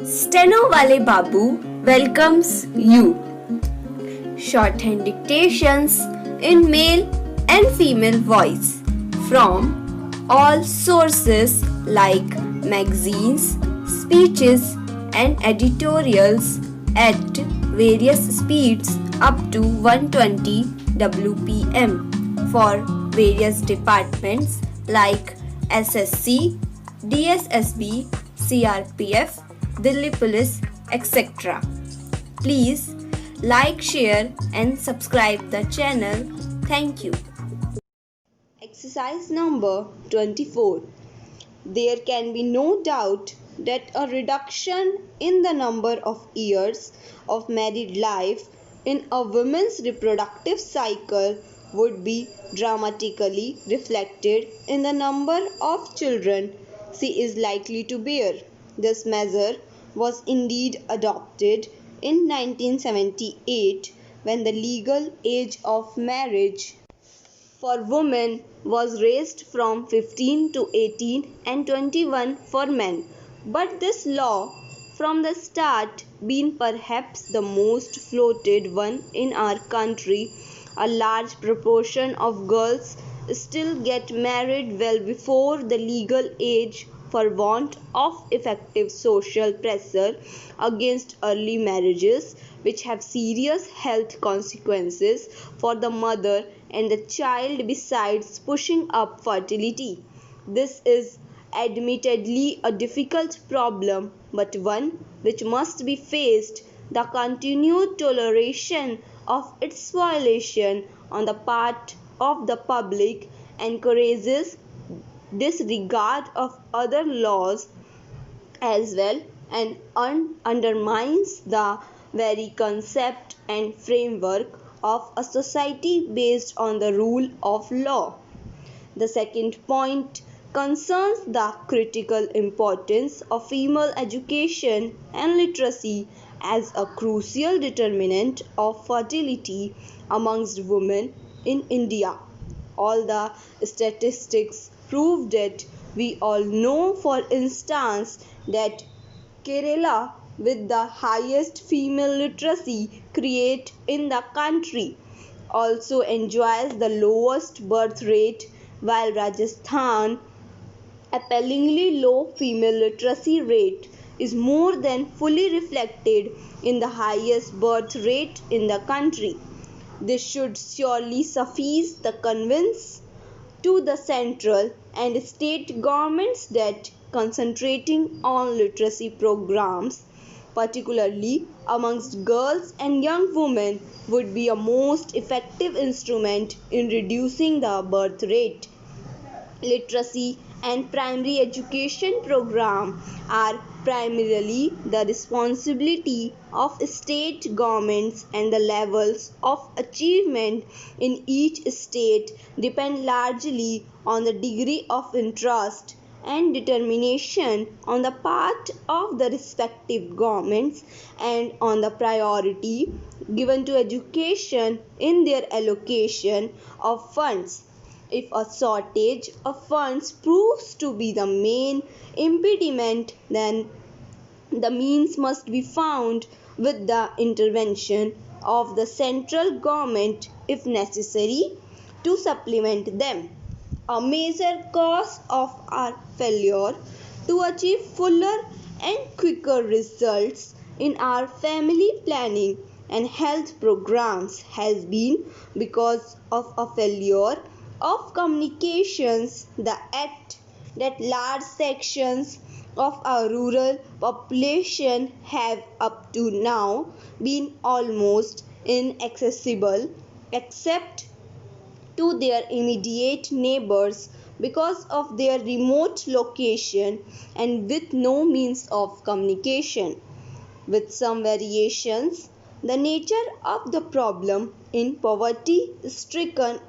Steno Wale Babu welcomes you. Shorthand dictations in male and female voice from all sources like magazines, speeches, and editorials at various speeds up to 120 WPM for various departments like SSC, DSSB, CRPF, Delhi Police, etc. Please like, share, and subscribe the channel. Thank you. Exercise number 24. There can be no doubt that a reduction in the number of years of married life in a woman's reproductive cycle would be dramatically reflected in the number of children she is likely to bear. This measure was indeed adopted in 1978 when the legal age of marriage for women was raised from 15 to 18 and 21 for men. But this law, from the start, been perhaps the most floated one in our country. A large proportion of girls still get married well before the legal age for want of effective social pressure against early marriages, which have serious health consequences for the mother and the child besides pushing up fertility. This is admittedly a difficult problem, but one which must be faced. The continued toleration of its violation on the part of the public encourages disregard of other laws as well and undermines the very concept and framework of a society based on the rule of law. The second point concerns the critical importance of female education and literacy as a crucial determinant of fertility amongst women in India. All the statistics prove that. We all know, for instance, that Kerala, with the highest female literacy rate in the country, also enjoys the lowest birth rate, while Rajasthan, appallingly low female literacy rate, is more than fully reflected in the highest birth rate in the country. This should surely suffice to convince to the central and state governments that concentrating on literacy programs, particularly amongst girls and young women, would be a most effective instrument in reducing the birth rate. Literacy and primary education program are primarily the responsibility of state governments, and the levels of achievement in each state depend largely on the degree of interest and determination on the part of the respective governments and on the priority given to education in their allocation of funds. If a shortage of funds proves to be the main impediment, then the means must be found with the intervention of the central government if necessary to supplement them. A major cause of our failure to achieve fuller and quicker results in our family planning and health programs has been because of a failure of communications, the act that large sections of our rural population have up to now been almost inaccessible except to their immediate neighbors because of their remote location and with no means of communication. With some variations, the nature of the problem in poverty stricken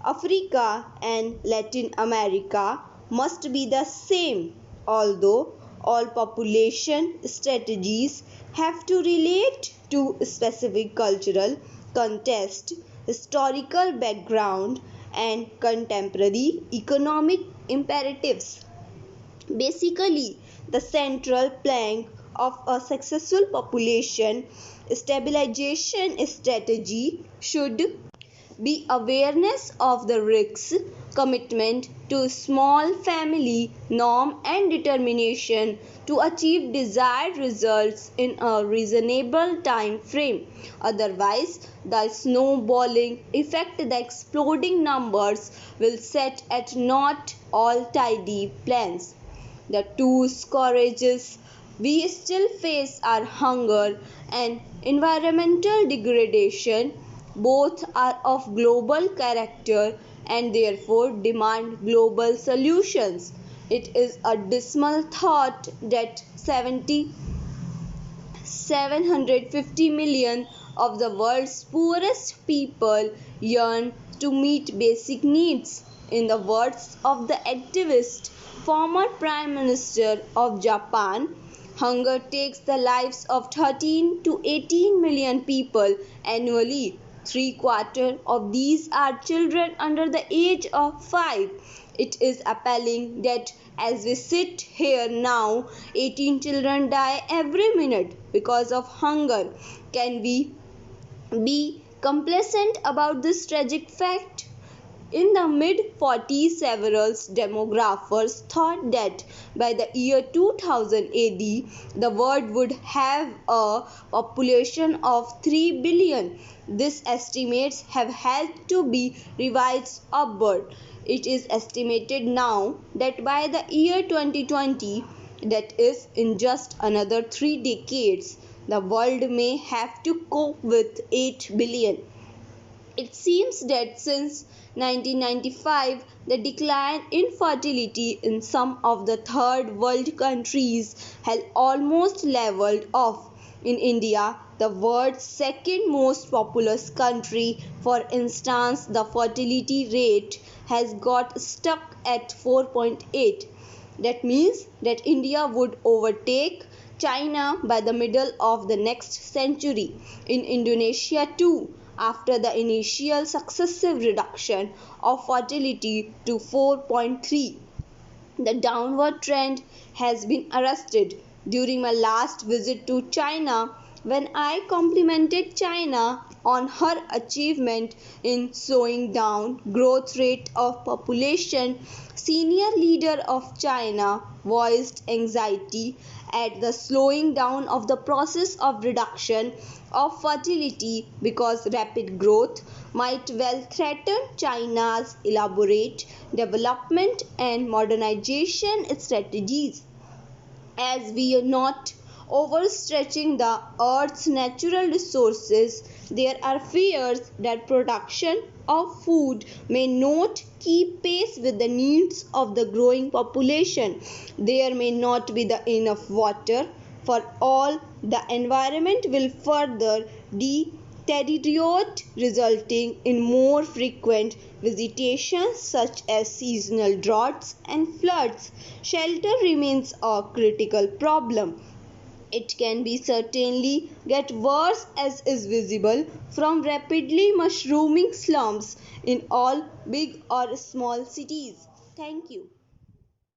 Africa and Latin America must be the same, although all population strategies have to relate to specific cultural context, historical background, and contemporary economic imperatives. Basically, The central plank of a successful population stabilization strategy should be awareness of the risks, commitment to small family norm and determination to achieve desired results in a reasonable time frame. Otherwise, the snowballing effect, the exploding numbers will set at naught all tidy plans. The two scourges we still face are hunger and environmental degradation. Both are of global character and therefore demand global solutions. It is a dismal thought that 750 million of the world's poorest people yearn to meet basic needs. In the words of the activist, former Prime Minister of Japan, hunger takes the lives of 13 to 18 million people annually. Three-quarters of these are children under the age of 5. It is appalling that as we sit here now, 18 children die every minute because of hunger. Can we be complacent about this tragic fact? In the mid 40s, several demographers thought that by the year 2000 AD, the world would have a population of 3 billion. These estimates have had to be revised upward. It is estimated now that by the year 2020, that is, in just another 3 decades, the world may have to cope with 8 billion. It seems that since 1995, the decline in fertility in some of the third world countries has almost leveled off. In India, the world's second most populous country, for instance, the fertility rate has got stuck at 4.8. That means that India would overtake China by the middle of the next century. In Indonesia too, after the initial successive reduction of fertility to 4.3, the downward trend has been arrested. During my last visit to China, when I complimented China on her achievement in slowing down growth rate of population, senior leader of China voiced anxiety at the slowing down of the process of reduction of fertility because rapid growth might well threaten China's elaborate development and modernization strategies. As we are not overstretching the earth's natural resources, there are fears that production of food may not keep pace with the needs of the growing population. There may not be the enough water for all. The environment will further deteriorate, resulting in more frequent visitations such as seasonal droughts and floods. Shelter remains a critical problem. It can be certainly get worse as is visible from rapidly mushrooming slums in all big or small cities. Thank you.